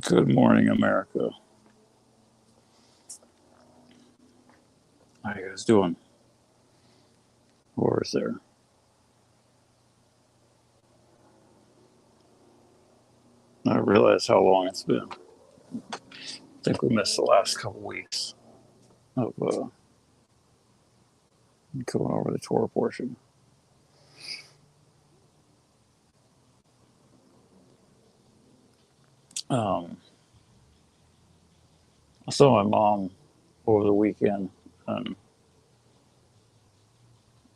Good morning, America. How you guys doing? Or is there? I realize how long it's been. I think we missed the last couple weeks of going over the Torah portion. Um, I saw my mom over the weekend, and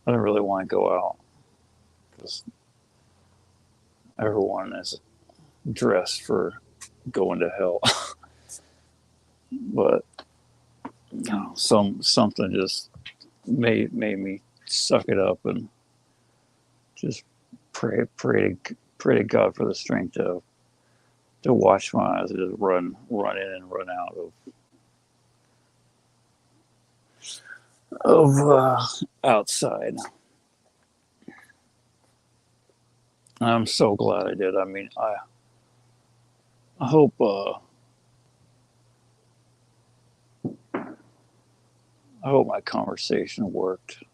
I didn't really want to go out because everyone is dressed for going to hell. But something just made me suck it up and just pray to God for the strength to watch my eyes just run in and run out of outside. I'm so glad I did. I mean, I hope my conversation worked.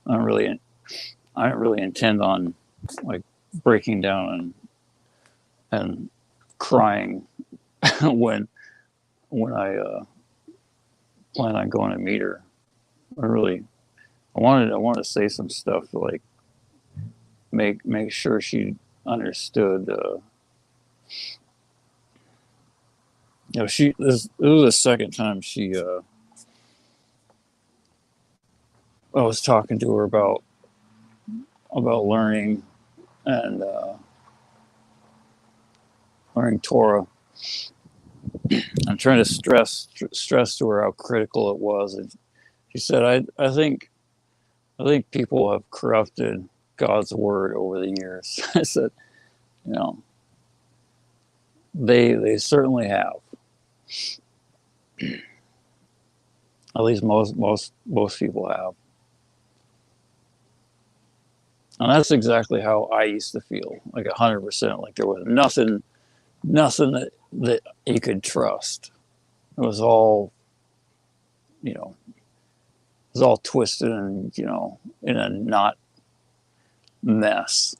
I don't really intend on like breaking down and crying when I plan on going to meet her. I wanted to say some stuff to like make sure she understood. This was the second time I was talking to her about learning and learning Torah. I'm trying to stress to her how critical it was, and she said, "I think people have corrupted God's word over the years." I said, "You know, they certainly have. At least most people have." And that's exactly how I used to feel, like 100%. Like there was nothing that you could trust. It was all, it was all twisted and, in a knot mess.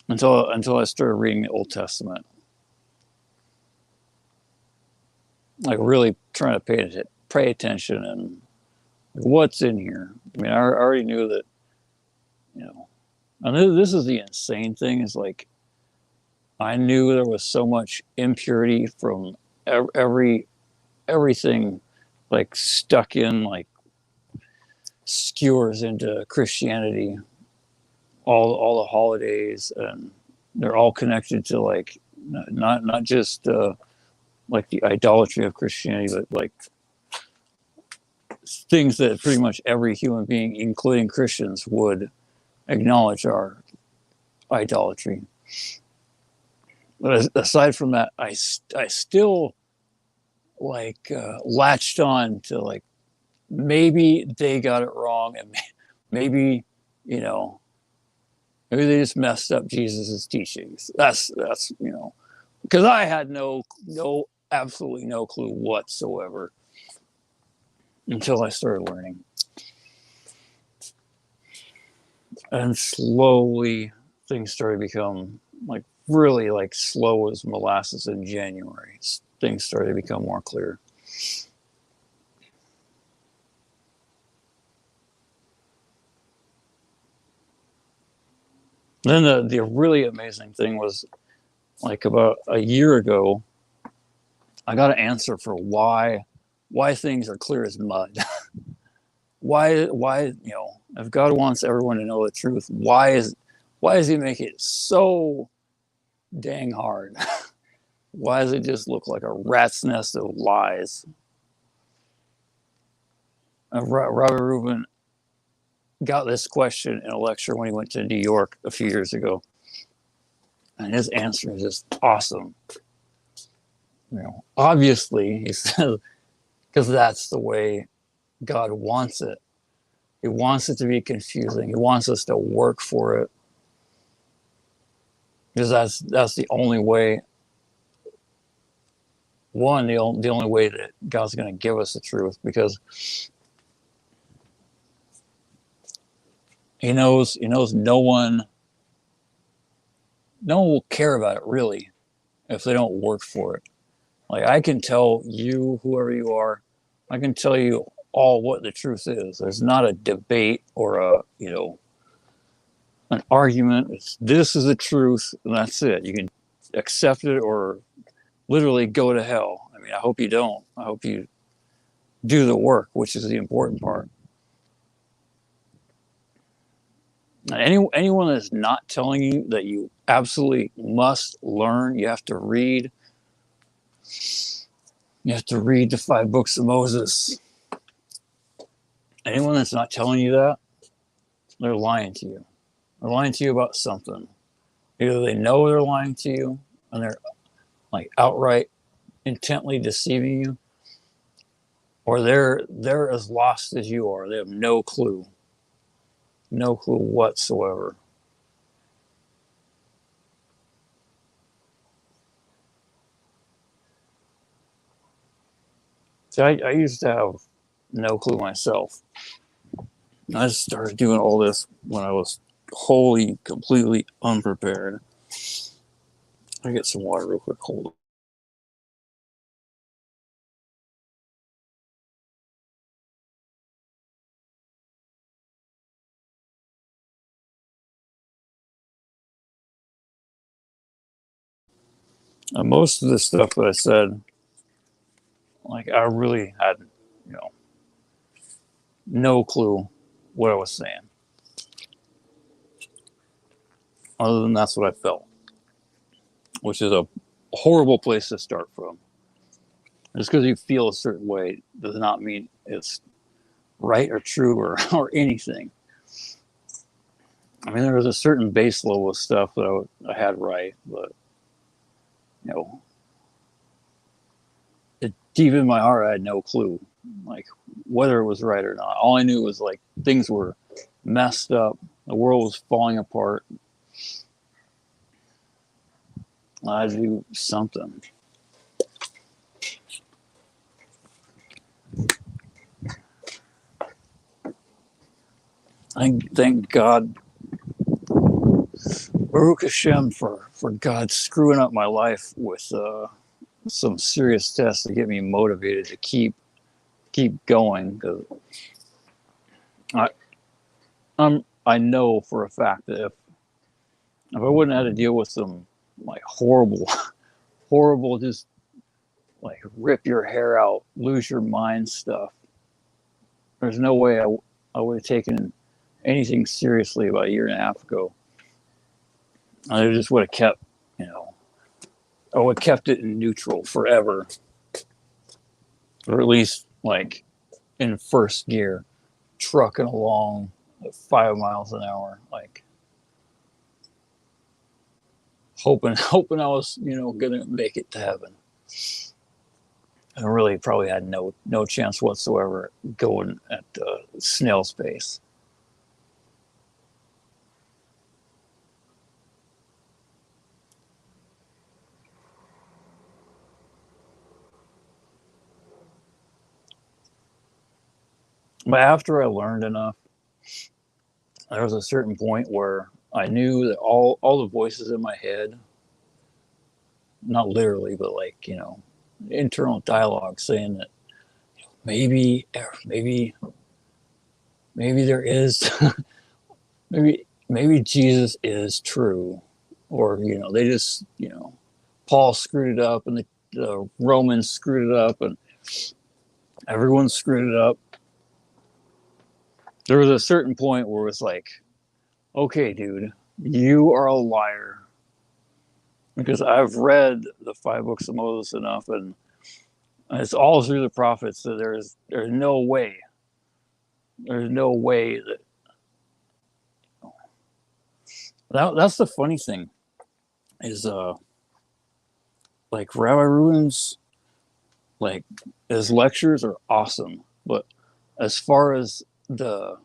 Until I started reading the Old Testament. Like really trying to pay attention and what's in here. I mean, I already knew that, and this is the insane thing is like, I knew there was so much impurity from everything like stuck in like skewers into Christianity, all the holidays, and they're all connected to like not just like the idolatry of Christianity, but like things that pretty much every human being, including Christians, would acknowledge are idolatry. But aside from that, I still like latched on to like maybe they got it wrong, and maybe maybe they just messed up Jesus's teachings. That's because I had absolutely no clue whatsoever until I started learning. And slowly things started to become like really like slow as molasses in January. Things started to become more clear. Then the really amazing thing was like about a year ago, I got an answer for why things are clear as mud. why if God wants everyone to know the truth, why does he make it so dang hard? Why does it just look like a rat's nest of lies? Robert Rubin got this question in a lecture when he went to New York a few years ago, and his answer is just awesome. Obviously, he says, because that's the way God wants it. He wants it to be confusing. He wants us to work for it. because that's the only way. One, the only way that God's going to give us the truth, because He knows no one will care about it really if they don't work for it. Like, I can tell you, whoever you are, I can tell you all what the truth is. There's not a debate or an argument. This is the truth, and that's it. You can accept it or literally go to hell. I mean, I hope you don't. I hope you do the work, which is the important part. Anyone that's not telling you that you absolutely must learn, you have to read the 5 books of Moses. Anyone that's not telling you that, they're lying to you. They're lying to you about something. Either they know they're lying to you and they're like outright intently deceiving you, or they're as lost as you are. They have no clue whatsoever. See, I used to have no clue myself. I just started doing all this when I was wholly, completely unprepared. I get some water real quick. Hold on. Most of the stuff that I said, like, I really had, you know, no clue what I was saying. Other than that's what I felt, which is a horrible place to start from. Just because you feel a certain way does not mean it's right or true or anything. I mean, there was a certain base level of stuff that I had right, but you know, deep in my heart, I had no clue, like, whether it was right or not. All I knew was like things were messed up, the world was falling apart. I had to do something. I thank God, Baruch Hashem, for God screwing up my life with some serious tests to get me motivated to keep going. Because I I know for a fact that if I wouldn't have had to deal with some like horrible, just like rip your hair out, lose your mind stuff, there's no way I would have taken anything seriously about a year and a half ago. I just would have kept, I would have kept it in neutral forever, or at least like in first gear, trucking along at 5 miles an hour, like hoping I was, gonna make it to heaven. And really probably had no chance whatsoever going at snail's pace. But after I learned enough, there was a certain point where I knew that all the voices in my head, not literally, but like, internal dialogue saying that maybe maybe there is maybe Jesus is true, or they just Paul screwed it up, and the Romans screwed it up, and everyone screwed it up. There was a certain point where it's like, okay, dude, you are a liar, because I've read the 5 books of Moses enough, and it's all through the prophets that there's no way that's the funny thing is like Rabbi Rubin's, like, his lectures are awesome, but as far as the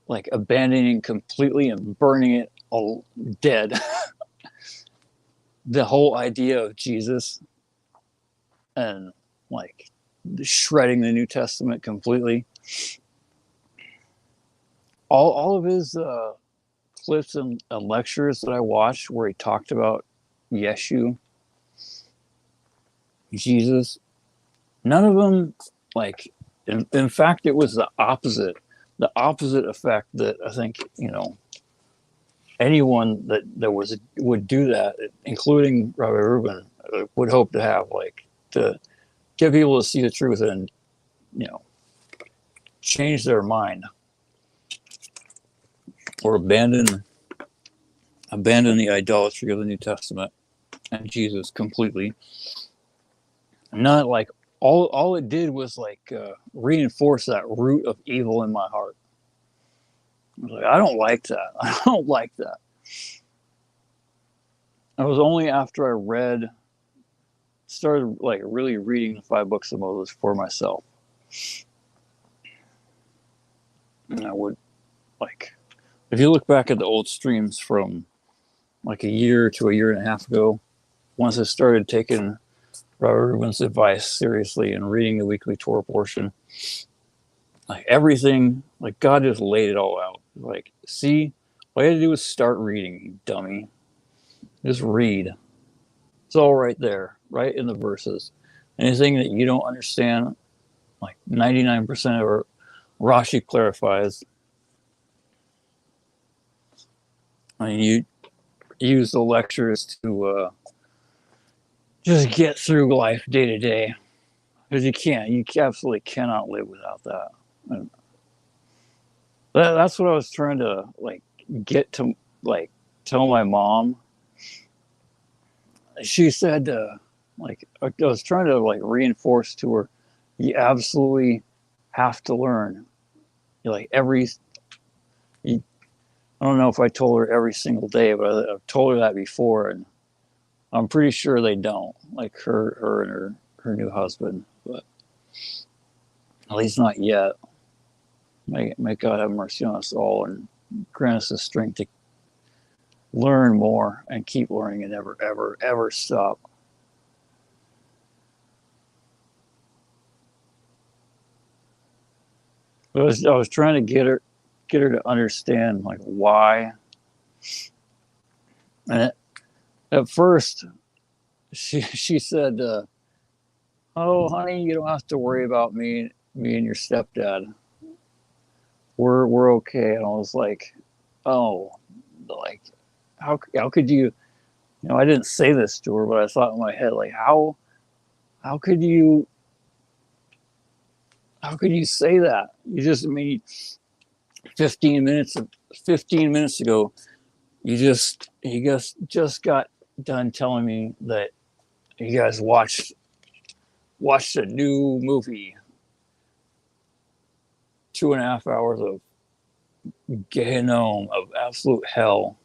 like abandoning completely and burning it all dead. The whole idea of Jesus and like shredding the New Testament completely. All of his clips and lectures that I watched where he talked about Yeshu, Jesus, none of them, like, in fact, it was the opposite effect that I think, anyone that would do that, including Rabbi Rubin, would hope to have, like, to get people to see the truth and, change their mind or abandon the idolatry of the New Testament and Jesus completely. Not like all it did was like reinforce that root of evil in my heart. I was like, I don't like that. I don't like that. It was only after I started like really reading the 5 books of Moses for myself. And I would, like, if you look back at the old streams from like a year to a year and a half ago, once I started taking Robert Rubin's advice seriously and reading the weekly Torah portion, like everything, like God just laid it all out. Like, see, all you had to do was start reading, you dummy. Just read. It's all right there, right in the verses. Anything that you don't understand, like 99% of Rashi clarifies. I mean, you use the lectures to just get through life day to day, because you absolutely cannot live without that. And that's what I was trying to like get to, like, tell my mom. She said, like, I was trying to like reinforce to her, you absolutely have to learn. Like I don't know if I told her every single day, but I've told her that before, and I'm pretty sure they don't, like her and her new husband, but at least not yet. May God have mercy on us all and grant us the strength to learn more and keep learning and never, ever, ever stop. But I was trying to get her to understand, like, why. And at first, she said, "Oh, honey, you don't have to worry about me and your stepdad. We're okay." And I was like, "Oh, like, how could you?" I didn't say this to her, but I thought in my head, like, how could you say that? You just, I mean, 15 minutes ago, you just got done telling me that you guys watched a new movie, 2.5 hours of Gehinnom, of absolute hell.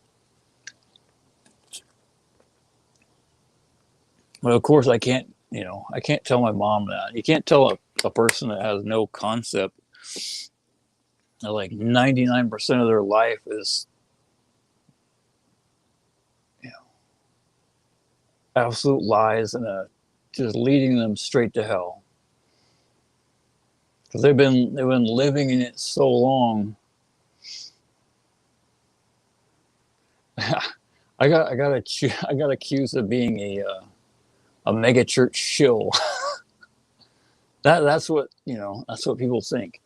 But of course, I can't tell my mom that. You can't tell a person that has no concept that like 99% of their life is, absolute lies and just leading them straight to hell. Because they've been living in it so long. I got accused of being a mega church shill. That's what people think.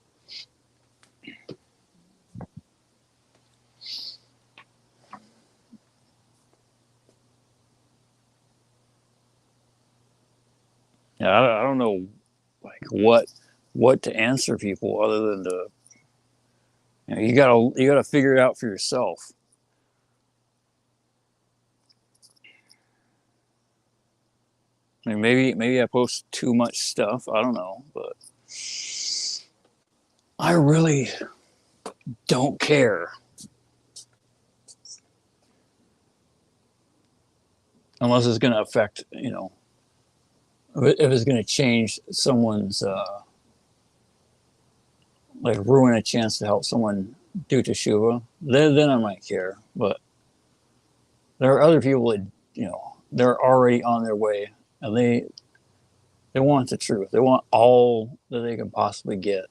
Yeah, I don't know, like, what to answer people other than to, you gotta figure it out for yourself. I mean, maybe I post too much stuff. I don't know, but I really don't care unless it's going to affect, if it's going to change someone's, like, ruin a chance to help someone do teshuva, then I might care. But there are other people that, they're already on their way, and they want the truth. They want all that they can possibly get.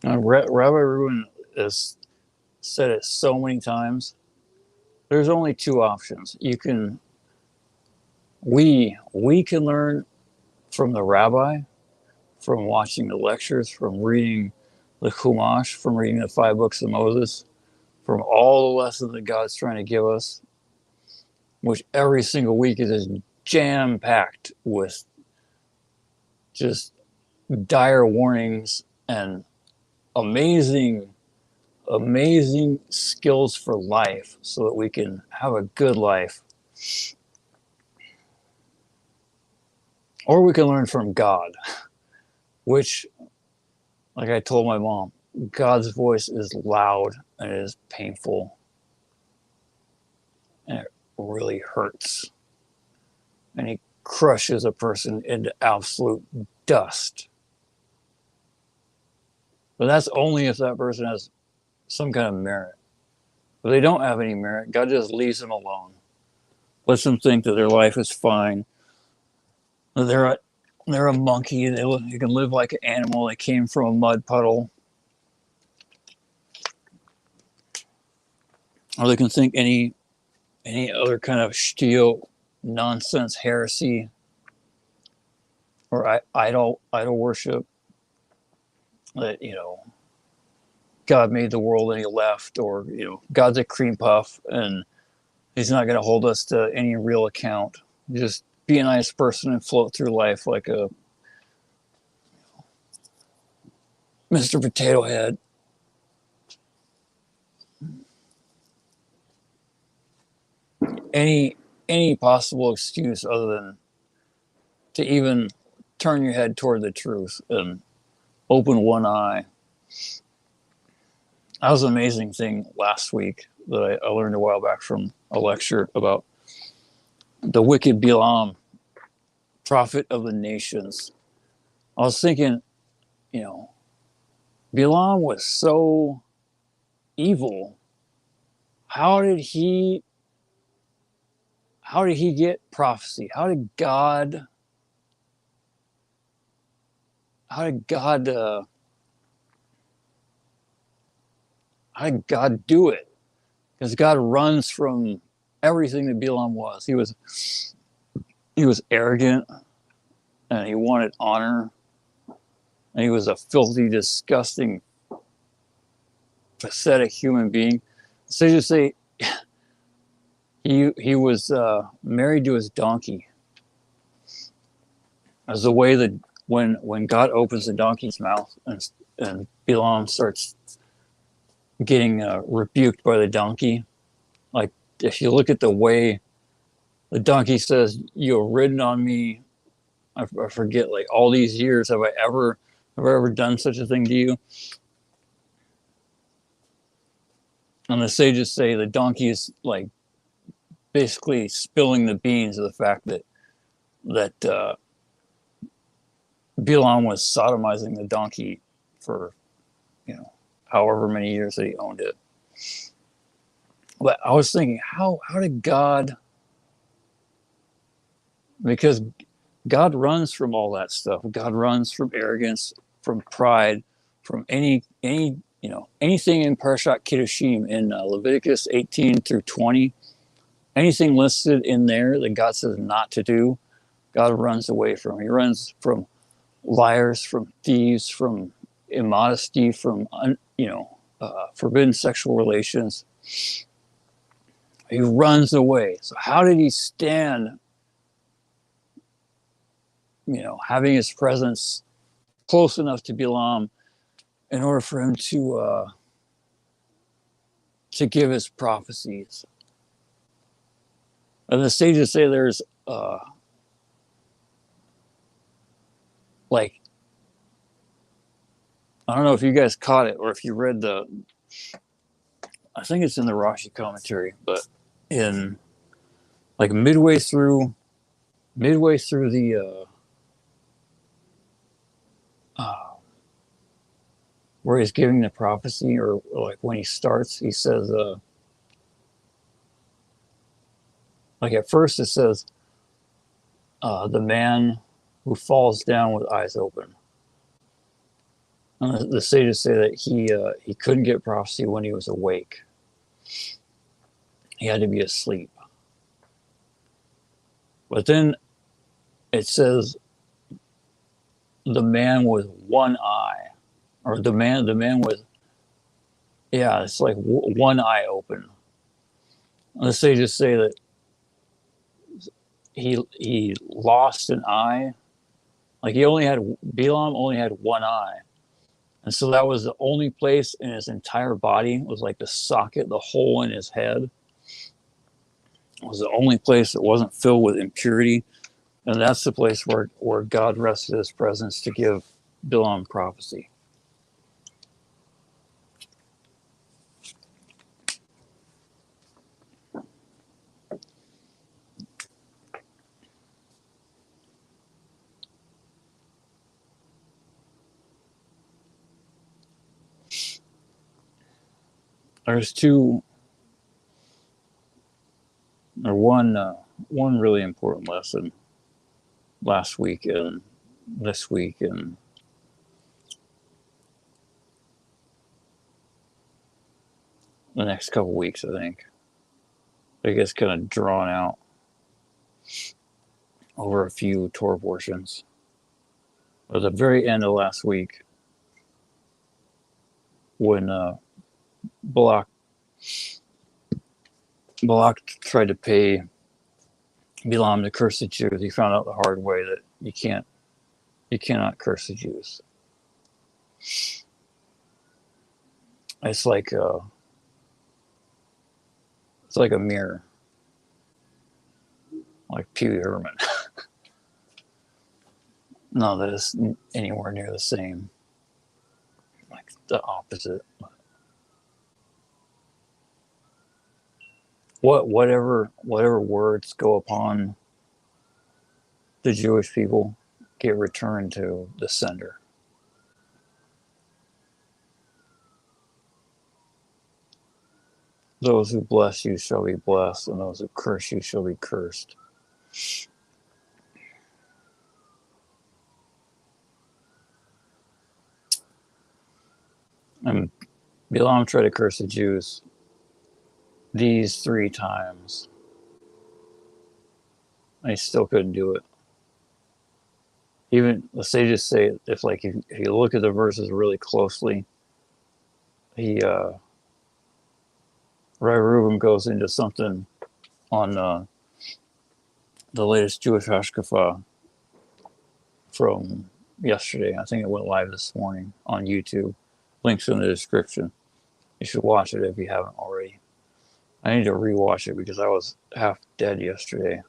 Rabbi Reuben has said it so many times. There's only two options. We can learn from the rabbi, from watching the lectures, from reading the Chumash, from reading the 5 books of Moses, from all the lessons that God's trying to give us, which every single week is just jam-packed with just dire warnings and amazing skills for life so that we can have a good life. Or we can learn from God, which, like I told my mom, God's voice is loud and it is painful. And it really hurts. And he crushes a person into absolute dust. But that's only if that person has some kind of merit. If they don't have any merit, God just leaves them alone. Lets them think that their life is fine. They're a monkey. They can live like an animal. They came from a mud puddle. Or they can think any other kind of steel nonsense heresy or idol worship that, God made the world and he left, or, God's a cream puff and he's not going to hold us to any real account. Just be a nice person and float through life like a Mr. Potato Head. Any possible excuse other than to even turn your head toward the truth and open one eye. That was an amazing thing last week that I learned a while back from a lecture about the wicked Bilaam, prophet of the nations. I was thinking, Bilaam was so evil. How did he get prophecy? How did God do it? Because God runs from everything that Bilaam was. He was arrogant, and he wanted honor, and he was a filthy, disgusting, pathetic human being. So you just say he was married to his donkey. As the way that when God opens the donkey's mouth and Bilaam starts getting rebuked by the donkey, like if you look at the way the donkey says, "You've ridden on me," I forget, like all these years, have I ever done such a thing to you? And the sages say the donkey is like basically spilling the beans of the fact that Bilaam was sodomizing the donkey for, however many years that he owned it. But I was thinking, how did God? Because God runs from all that stuff. God runs from arrogance, from pride, from anything in Parashat Kiddushim in Leviticus 18 through 20. Anything listed in there that God says not to do, God runs away from. He runs from liars, from thieves, from immodesty, from forbidden sexual relations. He runs away. So how did he stand? Having his presence close enough to Bilaam in order for him to give his prophecies. And the sages say there's like, I don't know if you guys caught it or if you read I think it's in the Rashi commentary, but in like midway through the where he's giving the prophecy, or like when he starts, he says, like at first it says, the man who falls down with eyes open. And the sages say that he couldn't get prophecy when he was awake. He had to be asleep. But then it says the man with one eye, or the man with, yeah, it's like one eye open. And the sages say that he lost an eye. Like Bilaam only had one eye. And so that was the only place in his entire body, was like the socket, the hole in his head. It was the only place that wasn't filled with impurity. And that's the place where God rested his presence to give Bilaam prophecy. There's one really important lesson last week and this week and the next couple weeks, I think. It gets kind of drawn out over a few Torah portions. But at the very end of last week, when Balak tried to pay Bilaam to curse the Jews, he found out the hard way that you cannot curse the Jews. It's like a mirror, like Pee Wee Herman. Not that it's anywhere near the same. Like the opposite. Whatever words go upon the Jewish people get returned to the sender. Those who bless you shall be blessed, and those who curse you shall be cursed. And Bilaam tried to curse the Jews these 3 times. And he still couldn't do it. Even the sages say if you look at the verses really closely, Rabbi Reuben goes into something on the latest Jewish Hashkafa from yesterday. I think it went live this morning on YouTube. Links in the description. You should watch it if you haven't already. I need to rewatch it because I was half dead yesterday.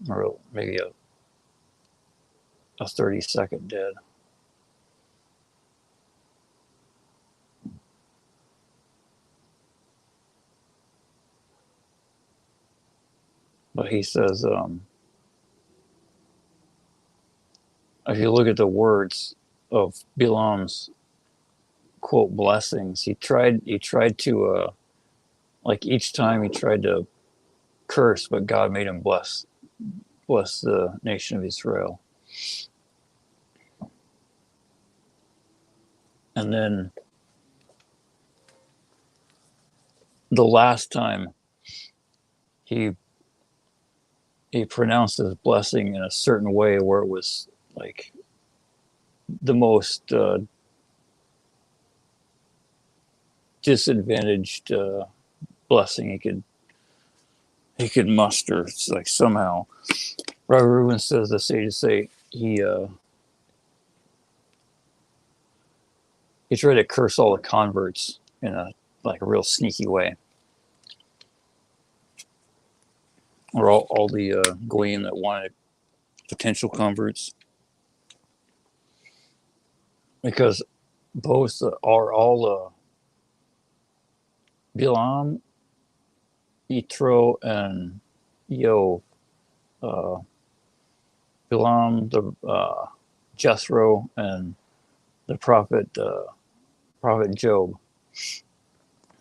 Or maybe a 30-second dead. But he says, if you look at the words of Bilaam's quote blessings, he tried to like each time he tried to curse, but God made him bless the nation of Israel. And then the last time he pronounced his blessing in a certain way where it was like the most disadvantaged blessing he could muster. It's like somehow Rabbi Reuben says the sages say he tried to curse all the converts in a real sneaky way, or all the goyim that wanted potential converts, because both are all Bilaam Yitro and Yo, uh, Bilaam, the Jethro, and the prophet Job.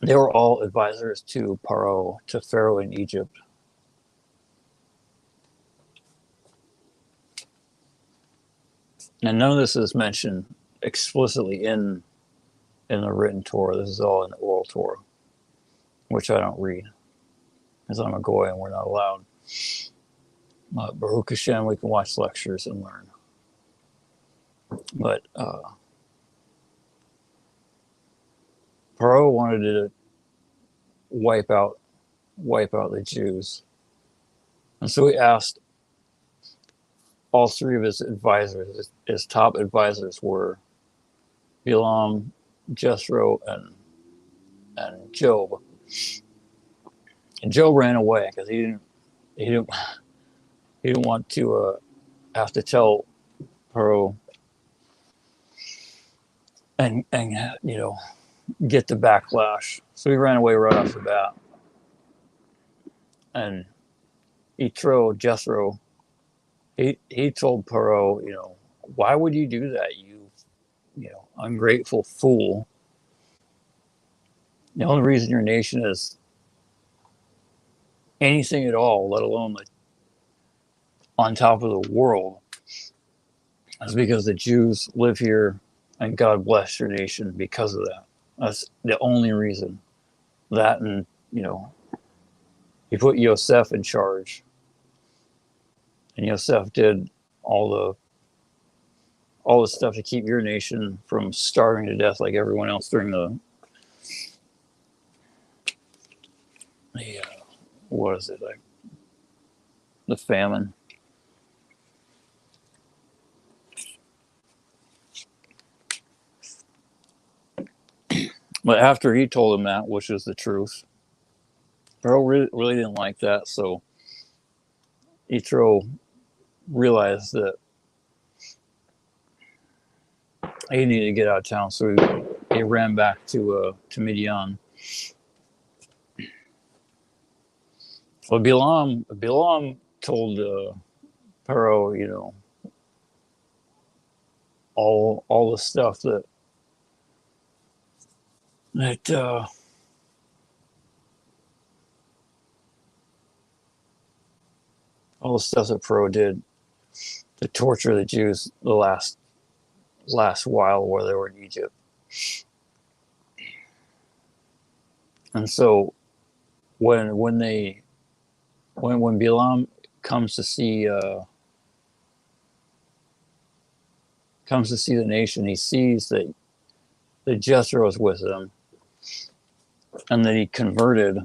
They were all advisors to Pharaoh in Egypt. And none of this is mentioned explicitly in the written Torah. This is all in the oral Torah, which I don't read, because I'm a goy and we're not allowed. Baruch Hashem, we can watch lectures and learn. But Pharaoh wanted to wipe out the Jews, and so he asked all three of his advisors. His top advisors were Bilaam, Jethro, and Job. And Job ran away because he didn't want to have to tell Pharaoh and get the backlash. So he ran away right off the bat. And Jethro, he told Pharaoh, why would you do that, you ungrateful fool? The only reason your nation is anything at all, let alone on top of the world, is because the Jews live here, and God bless your nation because of that. That's the only reason. That, and he put Yosef in charge, and Yosef did all the stuff to keep your nation from starving to death like everyone else during the what is it, like the famine. But after he told him that, which is the truth, Pharaoh really didn't like that. So Yitro realized that he needed to get out of town. So he ran back to Midian. Well, Bilaam told Pharaoh, all the stuff that all the stuff that Pharaoh did to torture the Jews the last while where they were in Egypt. And so when Bilaam comes to see the nation, he sees that Jethro is with them, and that he converted,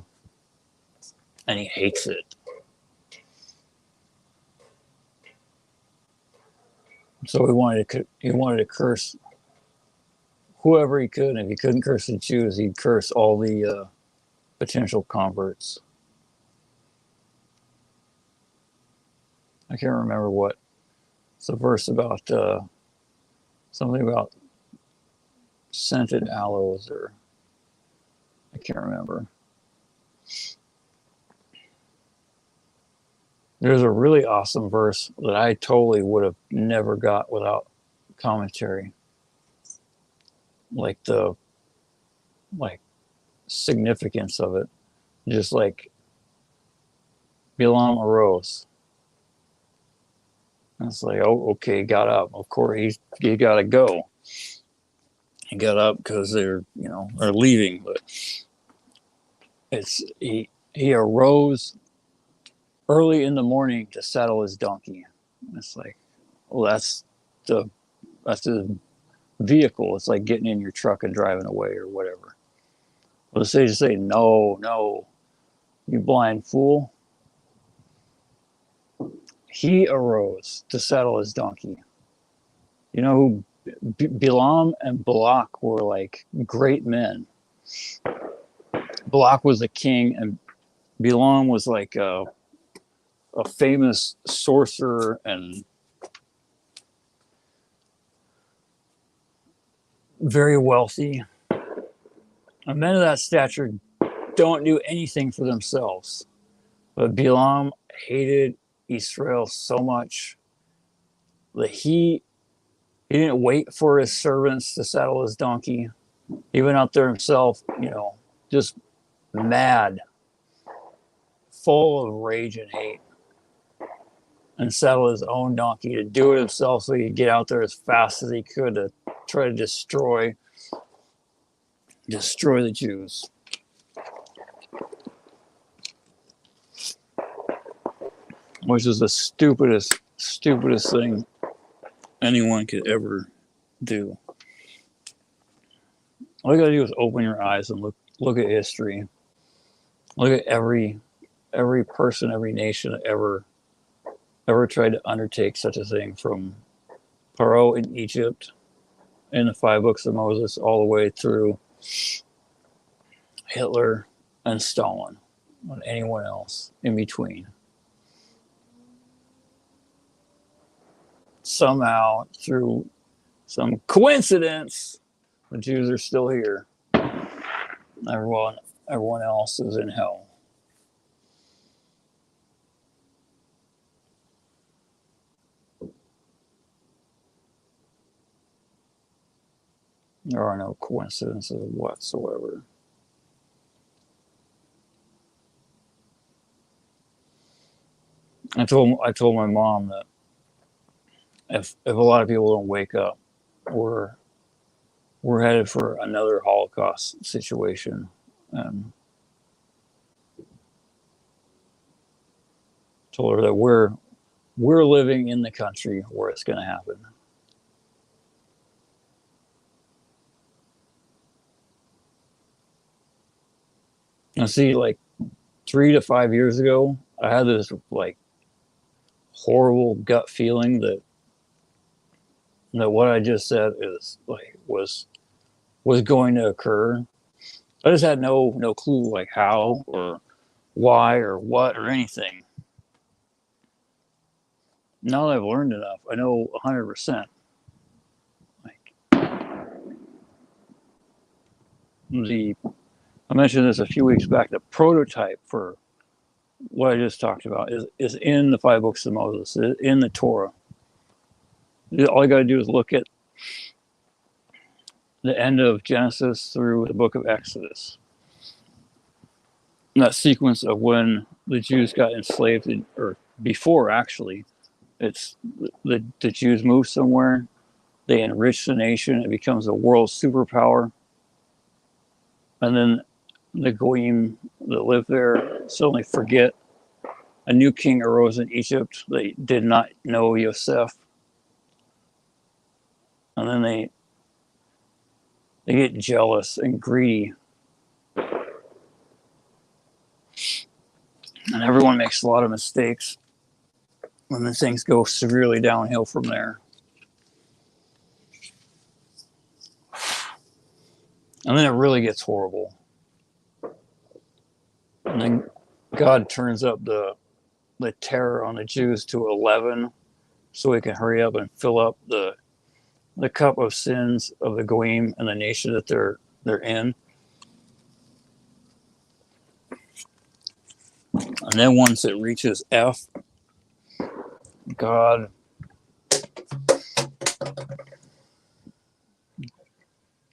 and he hates it. So he wanted to curse whoever he could, and if he couldn't curse the Jews, he'd curse all the potential converts. I can't remember what. It's a verse about something about scented aloes, or I can't remember. There's a really awesome verse that I totally would have never got without commentary. Like the significance of it. Just like Bilaam arose. And it's like, oh, okay, got up. Of course, he got to go. He got up because they're leaving. But he arose early in the morning to saddle his donkey. It's like, well, that's the vehicle. It's like getting in your truck and driving away or whatever. Well, the sages say, no, you blind fool. He arose to saddle his donkey. You know who Bilaam and Balak were, like great men. Balak was a king, and Bilaam was like a famous sorcerer and very wealthy. And men of that stature don't do anything for themselves. But Bilaam hated Israel so much that he didn't wait for his servants to saddle his donkey. He went out there himself, just mad, full of rage and hate, and saddled his own donkey to do it himself so he could get out there as fast as he could to try to destroy the Jews. Which is the stupidest thing anyone could ever do. All you gotta do is open your eyes and look at history. Look at every person, every nation that ever tried to undertake such a thing, from Paro in Egypt in the 5 books of Moses all the way through Hitler and Stalin and anyone else in between. Somehow, through some coincidence, the Jews are still here. Everyone else is in hell. There are no coincidences whatsoever. I told my mom that if a lot of people don't wake up, we're headed for another Holocaust situation. Told her that we're living in the country where it's going to happen. And see, like 3 to 5 years ago, I had this like horrible gut feeling that what I just said was going to occur. I just had no clue like how or why or what or anything. Now that I've learned enough, I know 100%. I mentioned this a few weeks back. The prototype for what I just talked about is in the 5 books of Moses, in the Torah. All you got to do is look at the end of Genesis through the book of Exodus. And that sequence of when the Jews got enslaved, or before actually, it's the Jews move somewhere, they enrich the nation, it becomes a world superpower, and then the Goyim that live there suddenly forget. A new king arose in Egypt. They did not know Yosef, and then they get jealous and greedy, and everyone makes a lot of mistakes, and then things go severely downhill from there. And then it really gets horrible. And then God turns up the terror on the Jews to 11 so he can hurry up and fill up the cup of sins of the Goyim and the nation that they're in. And then once it reaches F, God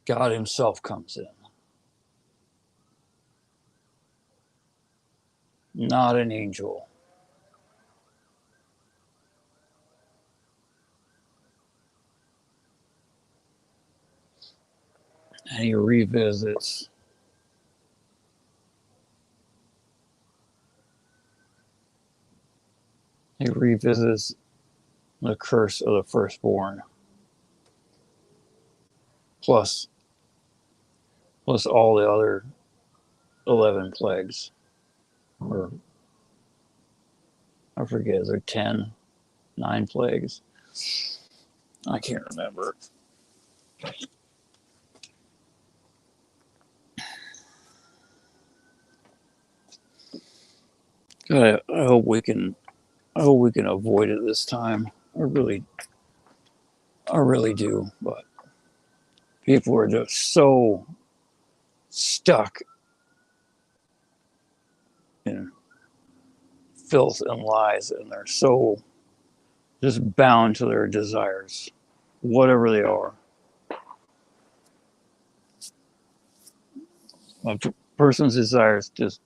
himself comes in. Not an angel. And he revisits the curse of the firstborn, plus all the other 11 plagues, or I forget, is there 10, 9 plagues? I can't remember. God, I hope we can avoid it this time. I really do, but people are just so stuck in filth and lies, and they're so just bound to their desires, whatever they are. A person's desires just,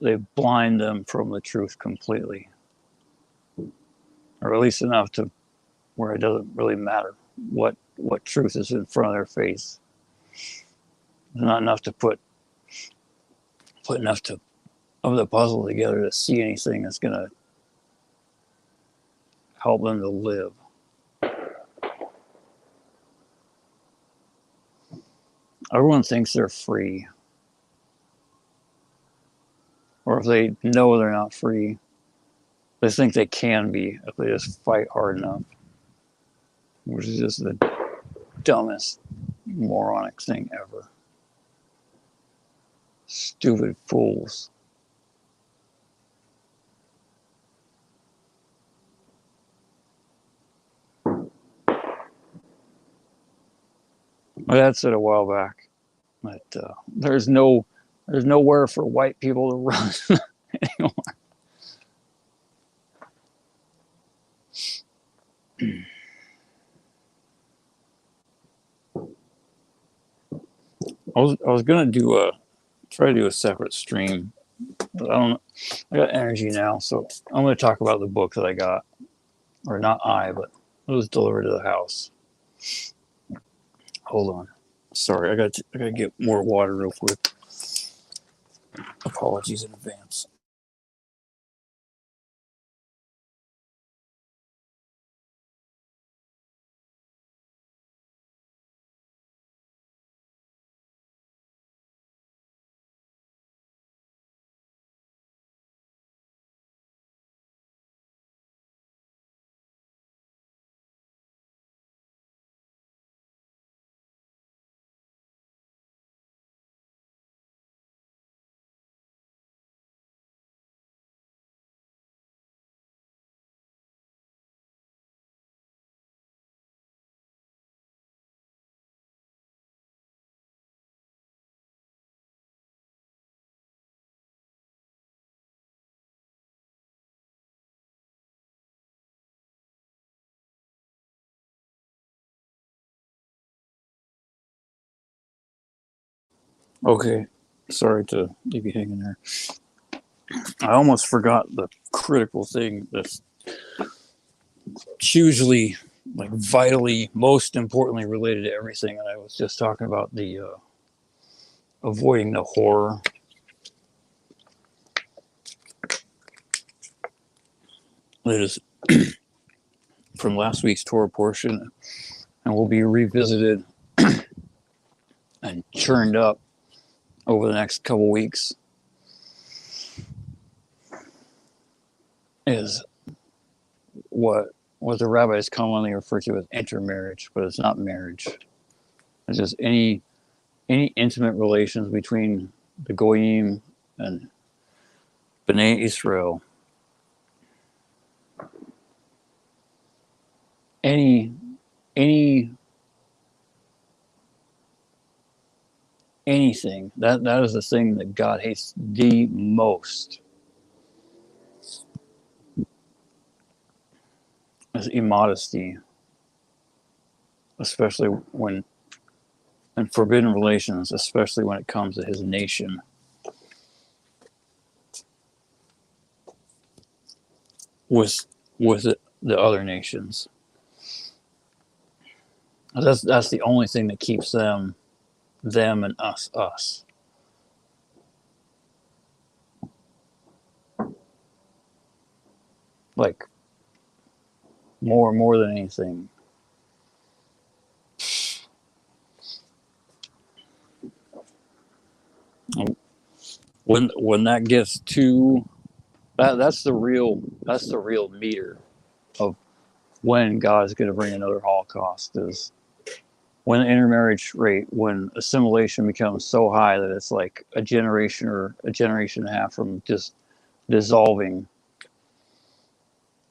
they blind them from the truth completely, or at least enough to where it doesn't really matter what truth is in front of their face. It's not enough to put enough of the puzzle together to see anything that's going to help them to live. Everyone thinks they're free, or if they know they're not free, they think they can be if they just fight hard enough, which is just the dumbest moronic thing ever. Stupid fools. My dad said a while back that there's nowhere for white people to run anymore. I was gonna try to do a separate stream, but I got energy now, so I'm gonna talk about the book that I got, or not but it was delivered to the house. Hold on, sorry, I gotta get more water real quick. Apologies in advance. Okay, sorry to leave you hanging there. I almost forgot the critical thing that's hugely, like vitally, most importantly related to everything. And I was just talking about the avoiding the horror. That is from last week's Torah portion and will be revisited and churned up over the next couple weeks is what the rabbis commonly refer to as intermarriage, but it's not marriage. It's just any intimate relations between the Goyim and Bnei Israel. Any anything that is the thing that God hates the most. Is immodesty, especially when and forbidden relations, especially when it comes to his nation. With the other nations. That's the only thing that keeps them and us. Like more than anything. When that gets too that's the real meter of when God is going to bring another Holocaust is when the intermarriage rate, when assimilation becomes so high that it's like a generation or a generation and a half from just dissolving,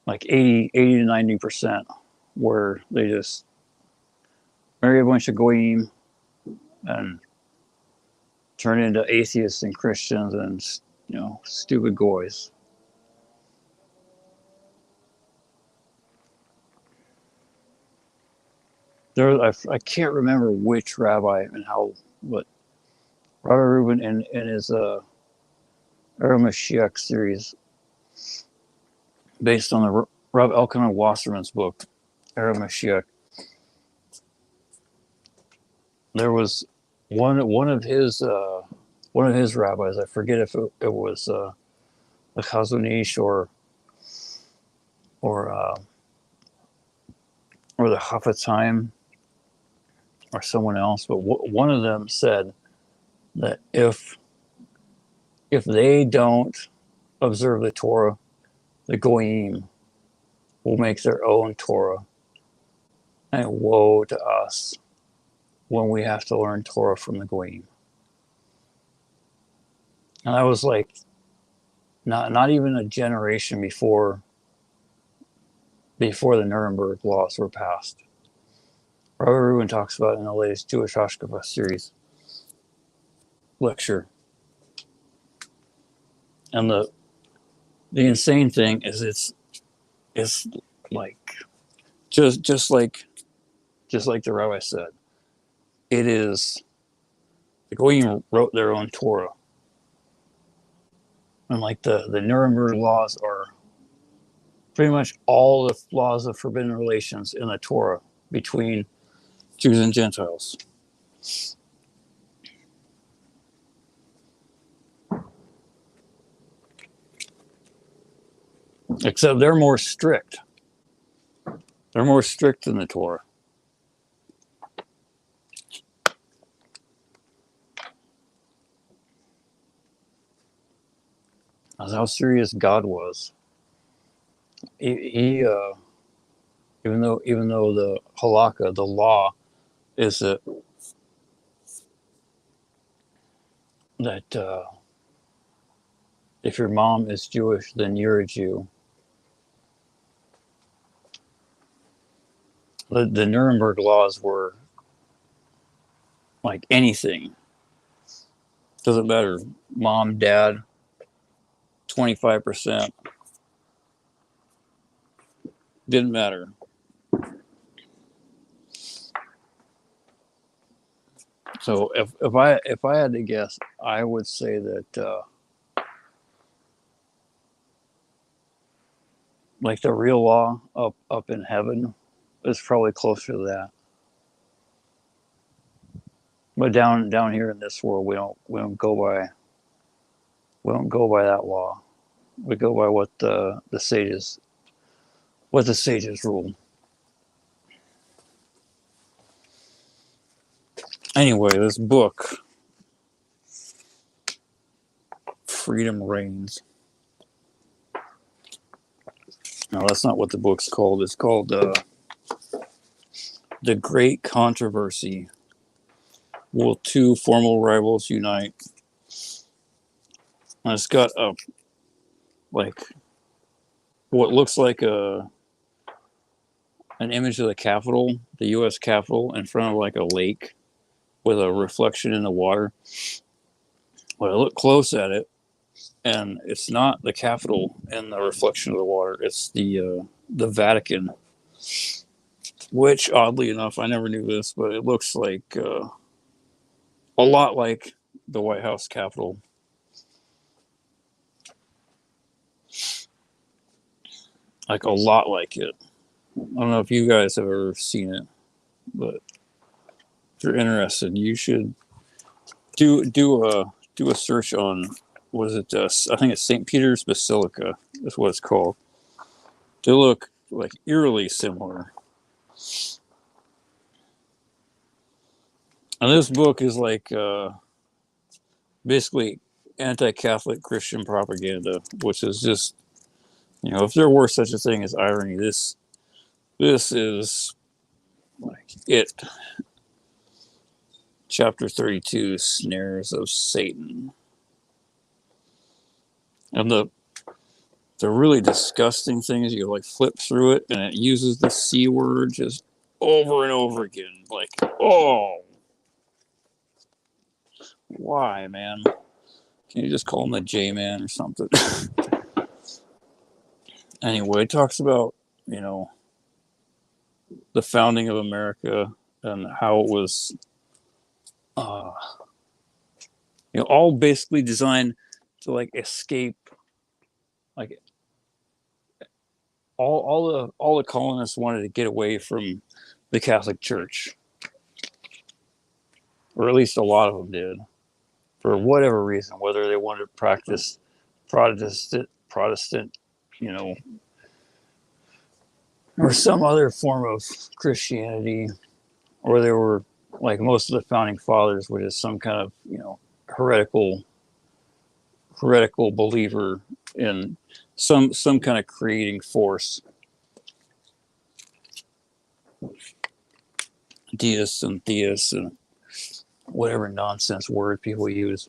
like 80 to 90%, where they just marry a bunch of goyim and turn into atheists and Christians and stupid goys. I can't remember which rabbi and how, but Rabbi Reuben in his Mashiach series, based on the Rabbi Elkanah Wasserman's book, Mashiach, there was one of his rabbis. I forget if it was the Chazon Ish or the Hafetz Chaim or someone else, but one of them said that if they don't observe the Torah, the Goyim will make their own Torah, and woe to us when we have to learn Torah from the Goyim. And I was like, not even a generation before the Nuremberg laws were passed. Rabbi Reuben talks about it in the latest Jewish Hashkafa series lecture. And the insane thing is it's like just like the rabbi said, it is the Goyim wrote their own Torah. And like the Nuremberg laws are pretty much all the laws of forbidden relations in the Torah between Jews and Gentiles. Except they're more strict. They're more strict than the Torah. That's how serious God was. He even though the halakha, the law, is that if your mom is Jewish, then you're a Jew. The Nuremberg laws were like anything. Doesn't matter. Mom, dad, 25%. Didn't matter. So if I had to guess, I would say that like the real law up in heaven is probably closer to that. But down here in this world, we don't go by that law. We go by what the sages rule. Anyway, this book, Freedom Reigns. No, that's not what the book's called. It's called The Great Controversy. Will two formal rivals unite? And it's got like what looks like an image of the Capitol, the U.S. Capitol, in front of like a lake with a reflection in the water. But I look close at it, and it's not the Capitol and the reflection of the water. It's the Vatican, which oddly enough, I never knew this, but it looks like a lot like the White House Capitol. Like a lot like it. I don't know if you guys have ever seen it, but if you're interested, you should do a search on, what is it? I think it's St. Peter's Basilica is what it's called. They look like eerily similar. And this book is like basically anti-Catholic Christian propaganda, which is just, if there were such a thing as irony, this is like it. Chapter 32, Snares of Satan. And the really disgusting thing is you like flip through it and it uses the C word just over and over again. Like, oh, why, man? You just call him the J-Man or something. Anyway, it talks about, you know, the founding of America and how it was, uh, you know, all basically designed to like escape, like all the colonists wanted to get away from the Catholic Church, or at least a lot of them did, for whatever reason, whether they wanted to practice Protestant, you know, or some other form of Christianity, or they were like most of the founding fathers, which is some kind of, you know, heretical believer in some kind of creating force, deists and theists and whatever nonsense word people use.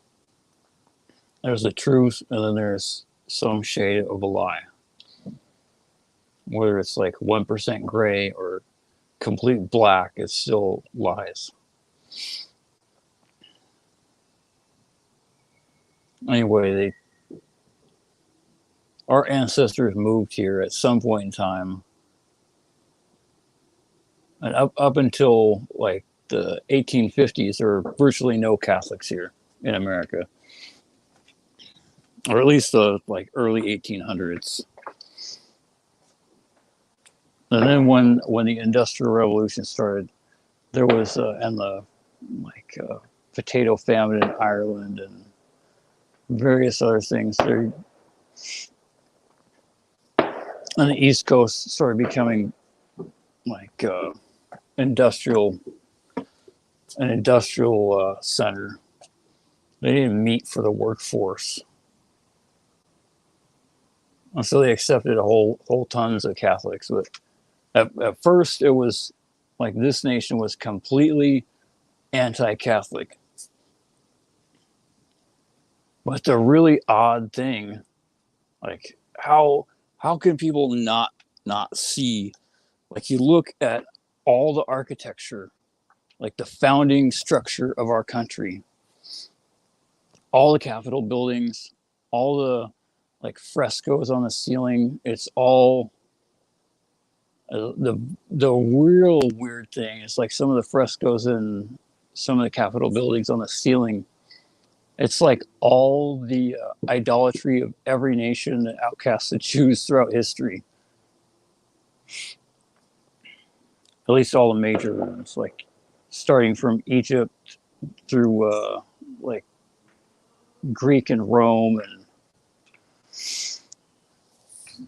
There's the truth, and then there's some shade of a lie. Whether it's like 1% gray or complete black, it's still lies. Anyway, our ancestors moved here at some point in time, and up until like the 1850s, there were virtually no Catholics here in America, or at least the like early 1800s. And then when the Industrial Revolution started, there was and the like potato famine in Ireland and various other things. There, on the East Coast, started becoming like an industrial center. They didn't meet for the workforce, and so they accepted a whole tons of Catholics. But at first, it was like this nation was completely anti-Catholic. But the really odd thing, like how can people not see? Like you look at all the architecture, like the founding structure of our country, all the Capitol buildings, all the like frescoes on the ceiling. It's all the real weird thing is like some of the frescoes in some of the Capitol buildings on the ceiling. It's like all the idolatry of every nation that outcasts the Jews throughout history. At least all the major ones, like starting from Egypt through like Greek and Rome,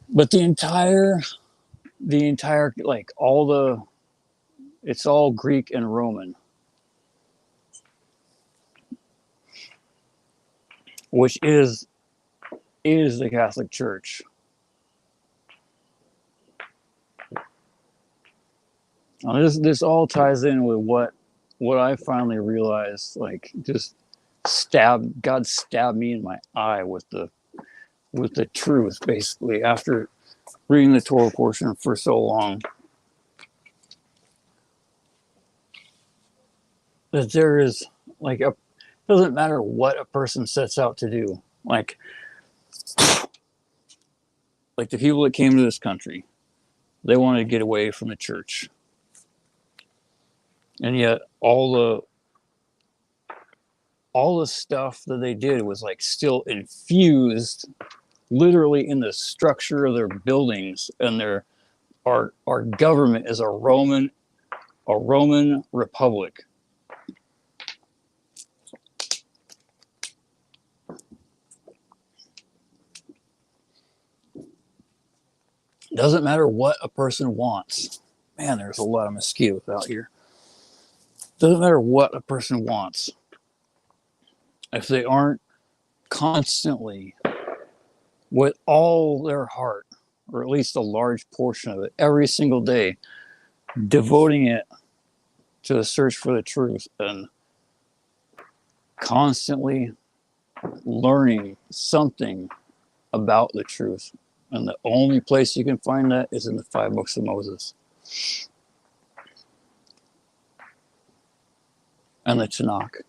but the entire like it's all Greek and Roman, which is the Catholic Church. Now, this all ties in with what I finally realized, like just God stabbed me in my eye with the truth, basically, after reading the Torah portion for so long. That there is like doesn't matter what a person sets out to do. Like the people that came to this country, they wanted to get away from the church. And yet all the stuff that they did was like still infused literally in the structure of their buildings, and our government is a Roman republic. Doesn't matter what a person wants. Man, there's a lot of mosquitoes out here. Doesn't matter what a person wants. If they aren't constantly, with all their heart, or at least a large portion of it, every single day, devoting it to the search for the truth and constantly learning something about the truth. And the only place you can find that is in the 5 books of Moses and the Tanakh.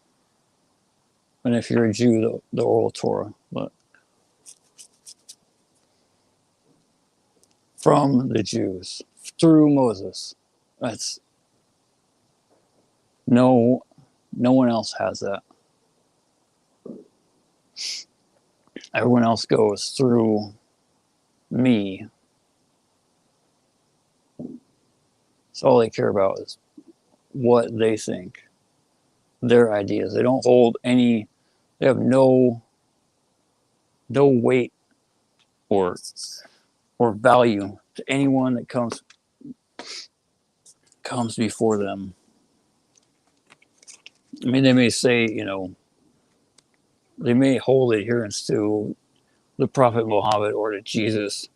And if you're a Jew, the oral Torah. But from the Jews, through Moses. That's no one else has that. Everyone else goes through me. So all they care about is what they think, their ideas. They don't hold any, they have no weight or value to anyone that comes before them. I mean, they may say, they may hold adherence to the Prophet Muhammad or to Jesus,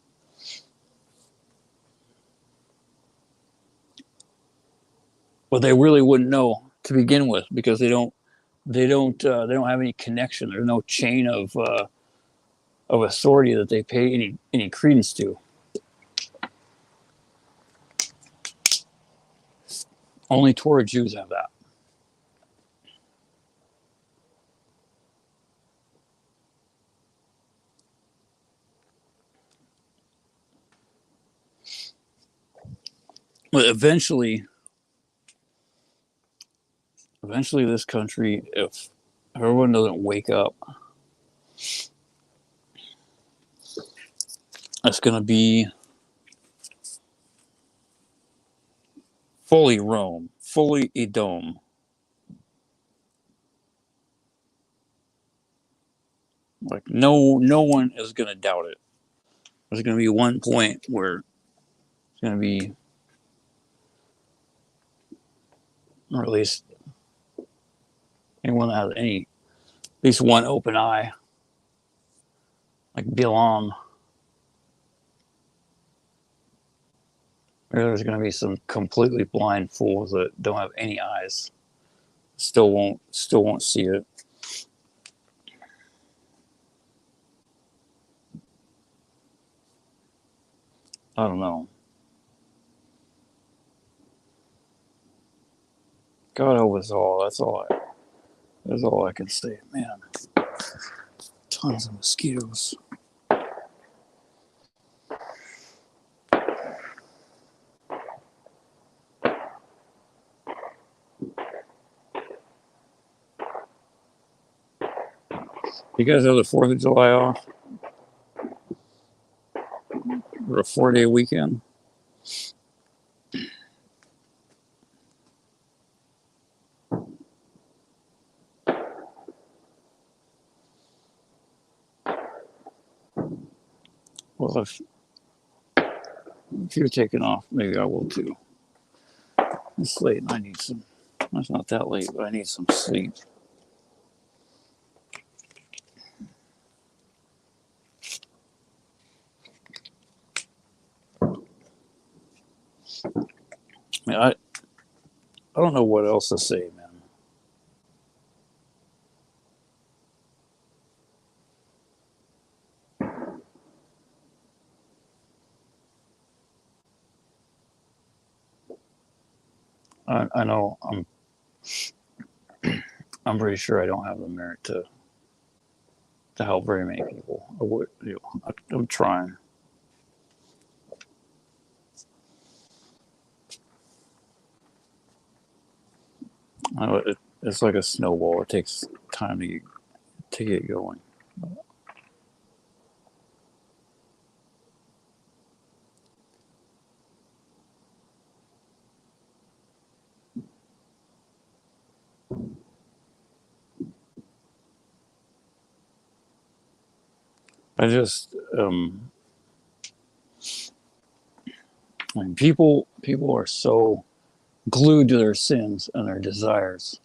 but they really wouldn't know to begin with because they don't have any connection. There's no chain of authority that they pay any credence to. Only Torah Jews have that. But eventually, this country, if everyone doesn't wake up, it's going to be fully Rome, fully Edom. Like no one is going to doubt it. There's going to be one point where it's going to be, or at least anyone that has at least one open eye, like Bilaam. There's going to be some completely blind fools that don't have any eyes, still won't see it. I don't know. God help us all. That's all I can say. Man, tons of mosquitoes. You guys have the 4th of July off? Or a 4-day weekend? Well, if you're taking off, maybe I will too. It's late and I need some. It's not that late, but I need some sleep. I mean, I don't know what else to say, man. I know I'm pretty sure I don't have the merit to help very many people. I'm trying. I know it's like a snowball. It takes time to get going. I just I mean, people are so glued to their sins and their desires.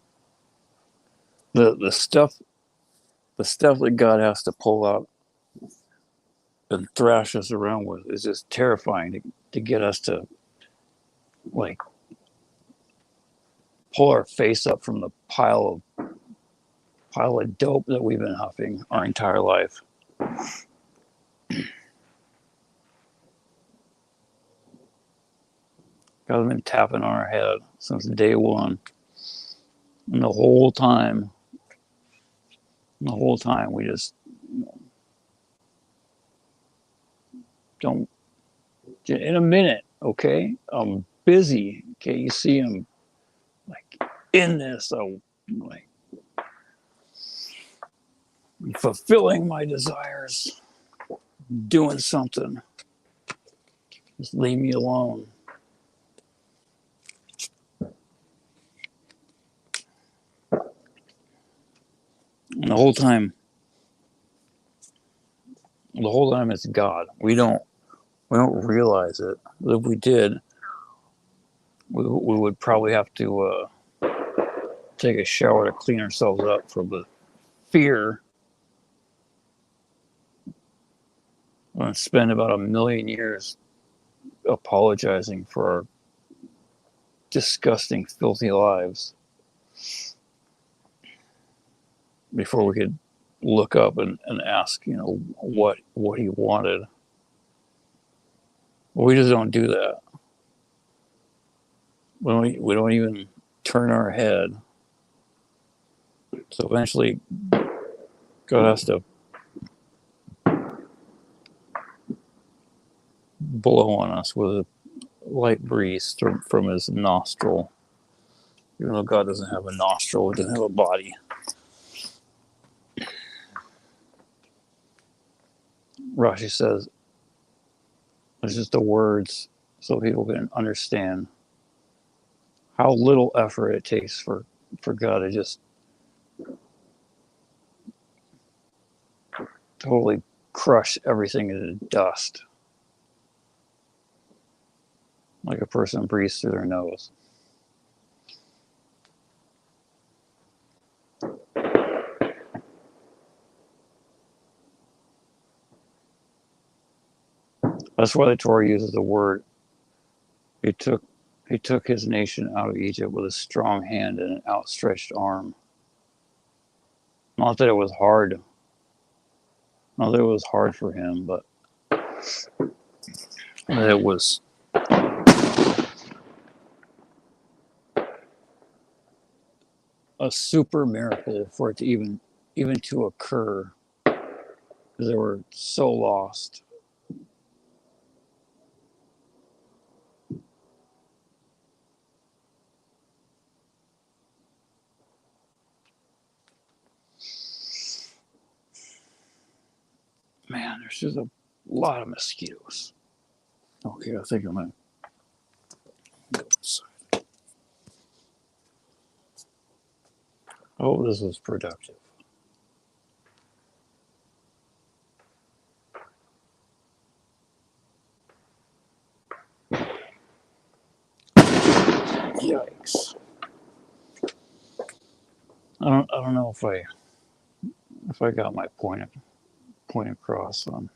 The stuff that God has to pull out and thrash us around with is just terrifying to get us to like pull our face up from the pile of dope that we've been huffing our entire life. God's been tapping on our head since day one, and the whole time The whole time we just don't. In a minute, okay? I'm busy. Okay, you see, I'm like in this. I'm like fulfilling my desires, doing something. Just leave me alone. And the whole time it's God. We don't realize it. If we did, we would probably have to take a shower to clean ourselves up from the fear. And spend about 1,000,000 years apologizing for our disgusting, filthy lives before we could look up and ask, what he wanted. But we just don't do that. We don't even turn our head. So eventually, God has to blow on us with a light breeze from his nostril. Even though God doesn't have a nostril, he doesn't have a body. Rashi says it's just the words so people can understand how little effort it takes for God to just totally crush everything into dust, like a person breathes through their nose. That's why the Torah uses the word. He took his nation out of Egypt with a strong hand and an outstretched arm. Not that it was hard. Not that it was hard for him, but that it was a super miracle for it to even to occur, because they were so lost. Man, there's just a lot of mosquitoes. Okay, I think I'm gonna go inside. Oh, this was productive. Yikes! I don't know if I got my point across on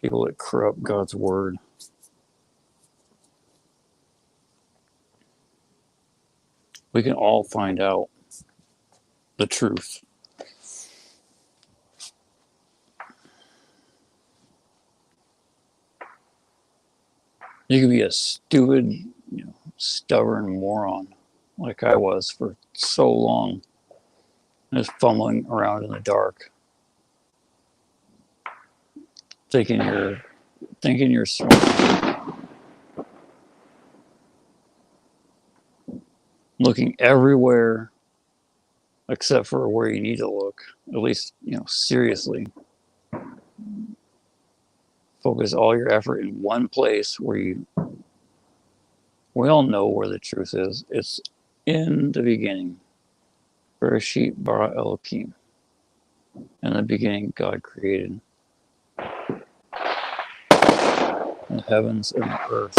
people that corrupt God's word. We can all find out the truth. You could be a stupid, stubborn moron like I was for so long, just fumbling around in the dark, thinking you're smart, looking everywhere except for where you need to look. At least, seriously. Focus all your effort in one place where we all know where the truth is. It's in the beginning. Parashat bara Elohim. In the beginning, God created the heavens and the earth.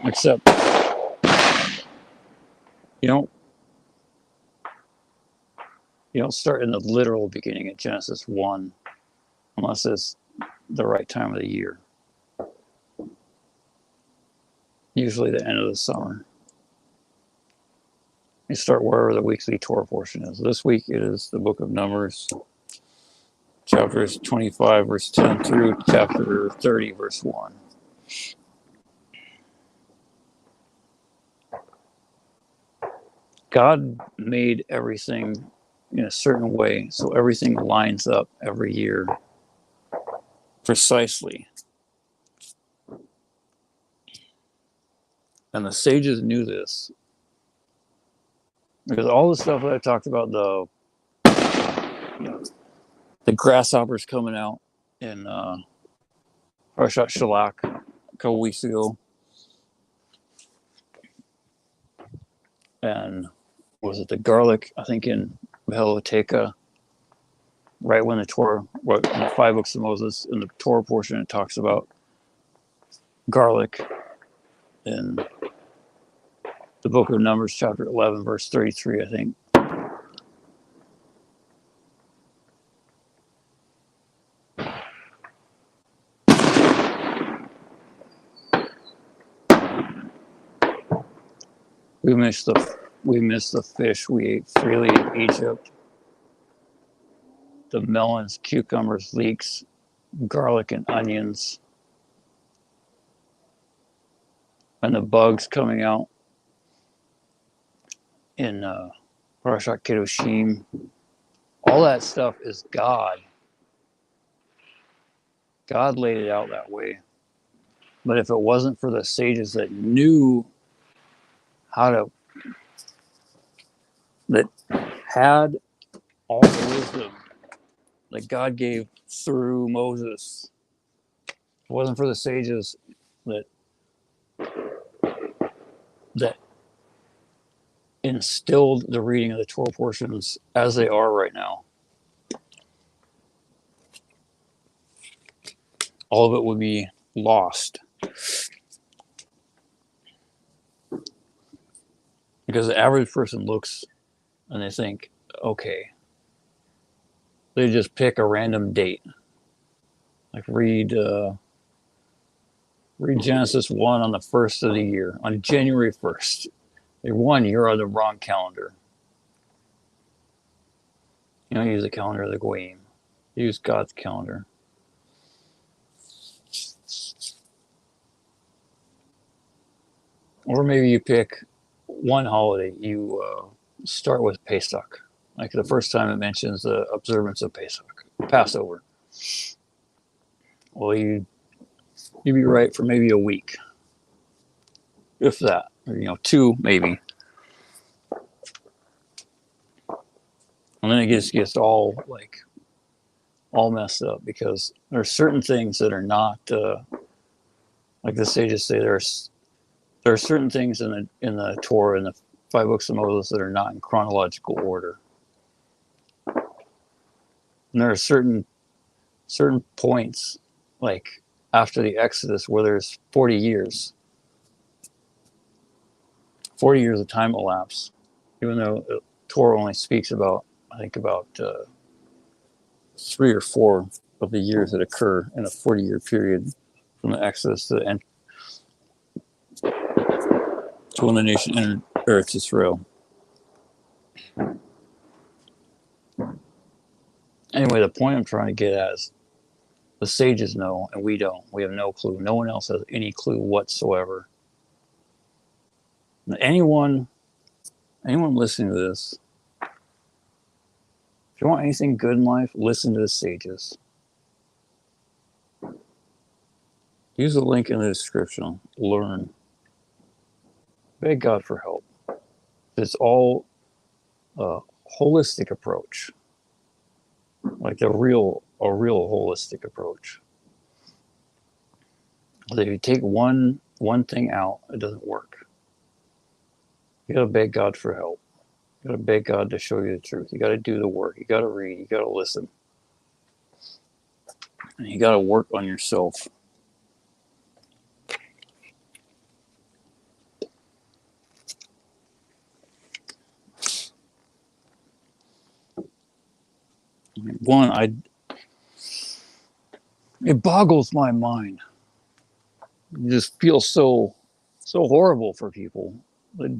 Except you don't start in the literal beginning at Genesis 1 unless it's the right time of the year. Usually the end of the summer. You start wherever the weekly Torah portion is. This week it is the book of Numbers, chapters 25, verse 10 through chapter 30, verse 1. God made everything in a certain way, so everything lines up every year precisely. And the sages knew this. Because all the stuff that I talked about, the grasshoppers coming out in Parashat Shalach a couple weeks ago, and was it the garlic? I think in Behel, right when the Torah, in the 5 books of Moses, in the Torah portion, it talks about garlic. In the book of Numbers, chapter 11, verse 33, I think. We missed the fish we ate freely in Egypt. The melons, cucumbers, leeks, garlic, and onions. And the bugs coming out in Parashat Kedoshim. All that stuff is God. God laid it out that way. But if it wasn't for the sages that knew how to, that had all the wisdom that God gave through Moses, if it wasn't for the sages that instilled the reading of the Torah portions as they are right now, all of it would be lost. Because the average person looks and they think, okay, they just pick a random date. Like read Genesis 1 on the 1st of the year, on January 1st. You're on the wrong calendar. You don't use the calendar of the Goyim. You use God's calendar. Or maybe you pick one holiday. You start with Pesach. Like the first time it mentions the observance of Pesach, Passover. Well, you'd be right for maybe a week. If that. Or, 2 maybe. And then it gets all messed up because there are certain things that are not like the sages say. There are certain things in the Torah, in the 5 books of Moses, that are not in chronological order. And there are certain points, like after the Exodus, where there's 40 years. 40 years of time elapse, even though the Torah only speaks about, I think, about 3 or 4 of the years that occur in a 40-year period from the Exodus to the end, to when the nation entered Eretz Israel. Anyway, the point I'm trying to get at is the sages know, and we don't. We have no clue. No one else has any clue whatsoever. And anyone listening to this, if you want anything good in life, listen to the sages. Use the link in the description. Learn. Beg God for help. It's all a holistic approach, like a real holistic approach. If you take one thing out, it doesn't work. You gotta beg God for help. You gotta beg God to show you the truth. You gotta do the work. You gotta read. You gotta listen. And you gotta work on yourself. It boggles my mind. You just feel so horrible for people that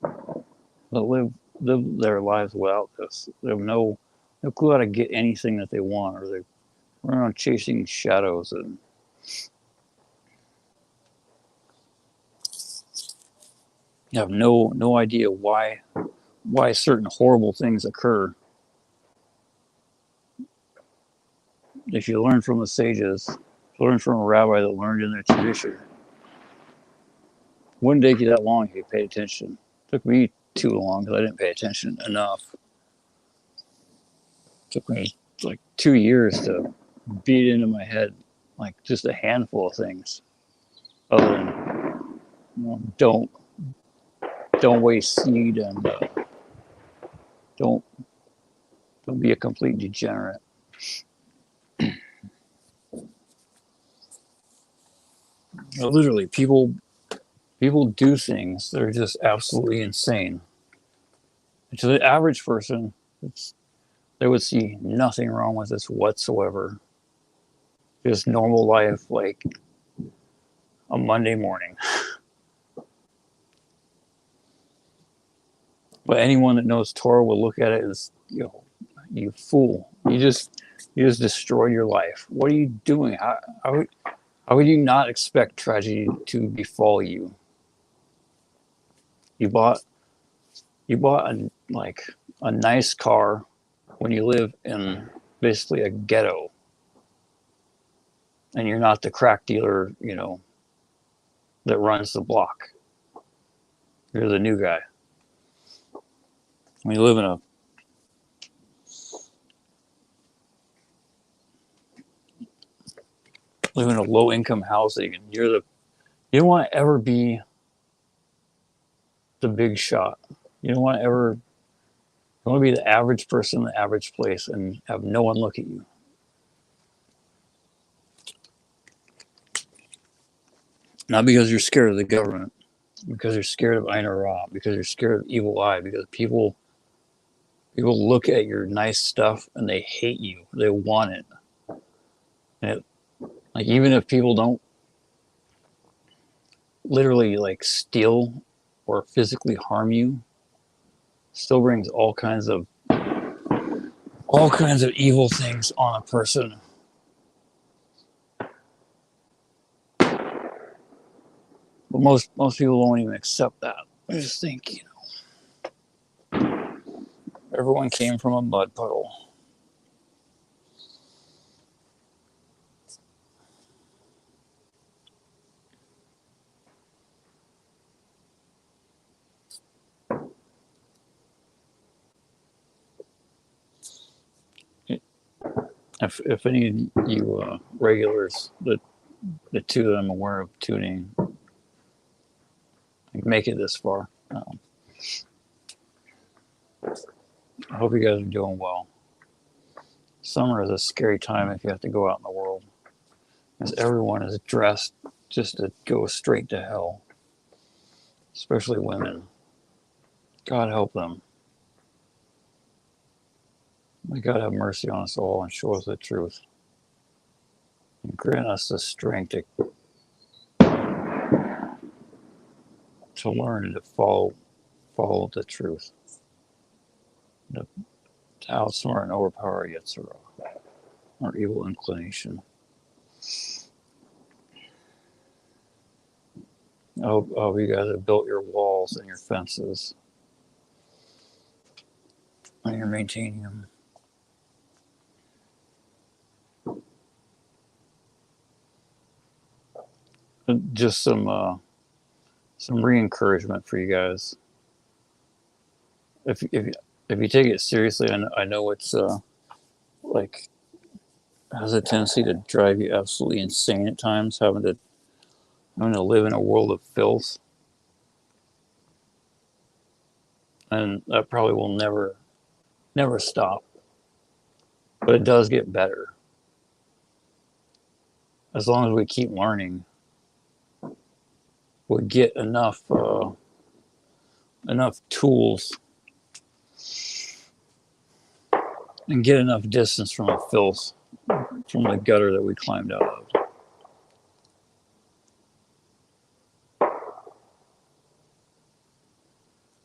that live live their lives without this. They have no clue how to get anything that they want, or they run around chasing shadows and have no idea why certain horrible things occur. If you learn from the sages, learn from a rabbi that learned in their tradition, wouldn't take you that long if you paid attention. It took me too long because I didn't pay attention enough. It took me like 2 years to beat into my head like just a handful of things, other than don't waste seed and don't be a complete degenerate. Literally, people do things that are just absolutely insane. And to the average person, they would see nothing wrong with this whatsoever. Just normal life, like a Monday morning. But anyone that knows Torah will look at it as, you fool. You just destroyed your life. What are you doing? How would you not expect tragedy to befall you? You bought a nice car when you live in basically a ghetto, and you're not the crack dealer, that runs the block. You're the new guy. When you live in a low income housing, and you don't want to ever be the big shot. You don't want to ever. You want to be the average person in the average place and have no one look at you. Not because you're scared of the government, because you're scared of Ain Ra, because you're scared of evil eye, because people look at your nice stuff and they hate you. They want it. And like, even if people don't literally like steal or physically harm you, still brings all kinds of evil things on a person. But most people won't even accept that. I just think, everyone came from a mud puddle. If any of you regulars, the two that I'm aware of tuning, make it this far, I hope you guys are doing well. Summer is a scary time if you have to go out in the world, because everyone is dressed just to go straight to hell, especially women. God help them. May God have mercy on us all and show us the truth. And grant us the strength to learn and to follow the truth. To outsmart and overpower Yetzirah, our evil inclination. I hope you guys have built your walls and your fences, and you're maintaining them. Just some re-encouragement for you guys. If you take it seriously, I know it's like has a tendency to drive you absolutely insane at times, having to live in a world of filth, and that probably will never stop. But it does get better as long as we keep learning. We get enough tools and get enough distance from the filth, from the gutter that we climbed out of.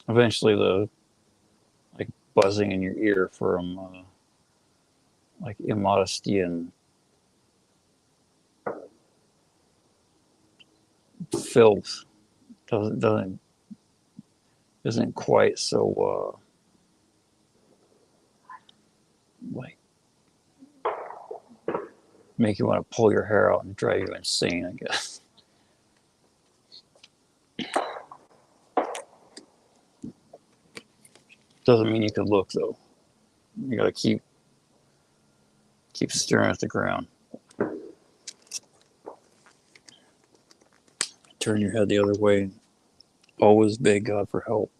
Eventually, buzzing in your ear from like immodesty and filth isn't quite so like make you want to pull your hair out and drive you insane, I guess. Doesn't mean you can look though. You gotta keep staring at the ground. Turn your head the other way. Always beg God for help.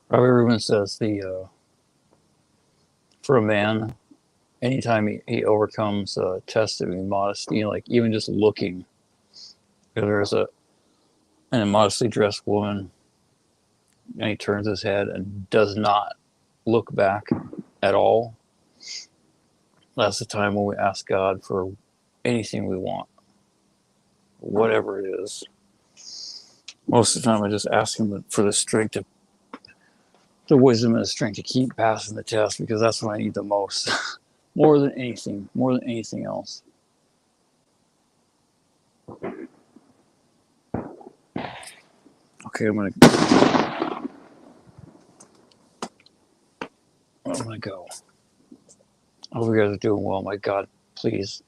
Probably everyone says for a man, anytime he overcomes a test of immodesty, like even just looking, if there's an immodestly dressed woman and he turns his head and does not look back at all, that's the time when we ask God for anything we want, whatever it is. Most of the time I just ask him for the strength, the wisdom and the strength to keep passing the test, because that's what I need the most. more than anything else. Okay, I'm gonna go. I hope you guys are doing well. My God, please,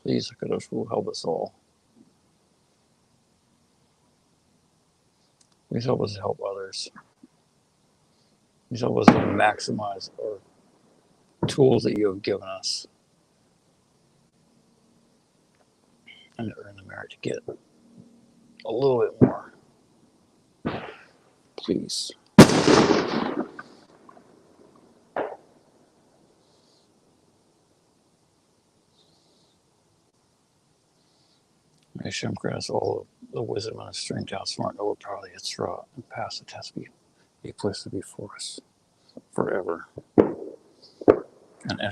HaKadosh will help us all. Please help us help others. Please help us to maximize our tools that you have given us and to earn the merit to get a little bit more. Please. May Hashem grant us all the wisdom and the strength to outsmart and overpower the Yitzhak and pass the test, be a place to be for us forever. And enter